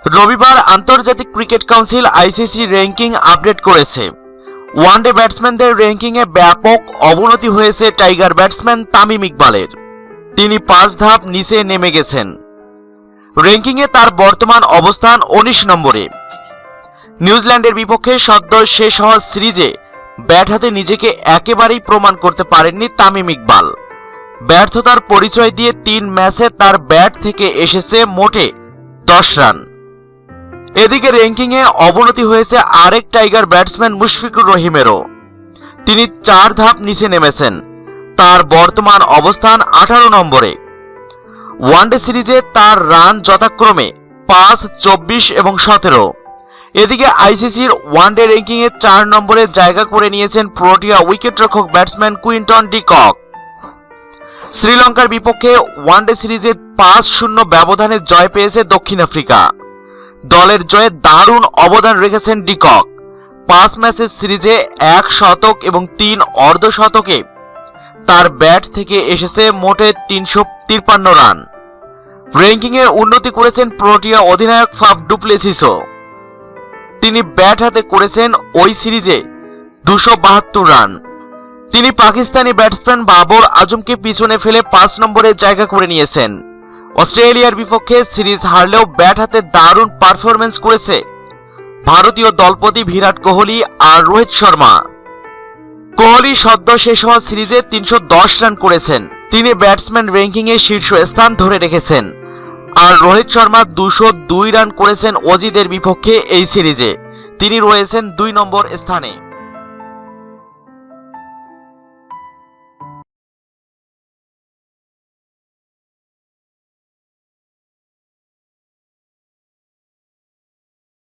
রবিবার আন্তর্জাতিক cricket council ICC ranking update করেছে। ওয়ানডে ব্যাটসম্যানদের র্যাঙ্কিংয়ে ব্যাপক অবনতি হয়েছে টাইগার ব্যাটসম্যান তামিম ইকবালের। তিনি 5 ধাপ নিচে নেমে গেছেন। র্যাঙ্কিংয়ে তার বর্তমান অবস্থান 19 নম্বরে। নিউজিল্যান্ডের বিপক্ষে সদ্য শেষ হওয়া সিরিজে ব্যাট হাতে নিজেকে একেবারেই প্রমাণ করতে পারেননি তামিম ইকবাল। ব্যর্থতার পরিচয় দিয়ে 3 ম্যাচে তার ব্যাট থেকে এসেছে মোটে 10 রান। এদিকে র্যাঙ্কিংয়ে অবনতি হয়েছে আরেক টাইগার ব্যাটসম্যান মুশফিকুর রহিমেরও। তিনি 4 ধাপ নিচে নেমেছেন। তার বর্তমান অবস্থান 18 নম্বরে। ওয়ানডে সিরিজে তার রান যথাক্রমে 5, 24 এবং 17। এদিকে আইসিসির ওয়ানডে র্যাঙ্কিংয়ে 4 নম্বরে জায়গা করে নিয়েছেন প্রোটিয়া উইকেটরক্ষক ব্যাটসম্যান কুইন্টন ডি কক। শ্রীলঙ্কার বিপক্ষে ওয়ানডে সিরিজে 5-0 ব্যবধানে জয় পেয়েছে দক্ষিণ আফ্রিকা। দলের জয়ে দারুণ অবদান রেখেছেন ডি কক। 5 ম্যাচের সিরিজে 1 শতক এবং 3 অর্ধশতকে তার ব্যাট থেকে এসেছে মোটে 353 রান। র্যাঙ্কিংয়ে উন্নতি করেছেন প্রোটিয়া অধিনায়ক ফাফ ডু প্লেসিসও। তিনি ব্যাট হাতে করেছেন ওই সিরিজে 272 রান। তিনি পাকিস্তানি ব্যাটসম্যান বাবর আজমকে পিছনে ফেলে 5 নম্বরে জায়গা করে নিয়েছেন। অস্ট্রেলিয়ার বিপক্ষে সিরিজ হারলেও ব্যাট হাতে দারুণ পারফরমেন্স করেছে ভারতীয় দলপতি বিরাট কোহলি আর রোহিত শর্মা। কোহলি সদ্য শেষ হওয়া সিরিজে 310 রান করেছেন। তিনি ব্যাটসম্যান র্যাঙ্কিংয়ে শীর্ষ স্থান ধরে রেখেছেন। আর রোহিত শর্মা 202 রান করেছেন অজিদের বিপক্ষে এই সিরিজে। তিনি রয়েছেন 2 নম্বর স্থানে।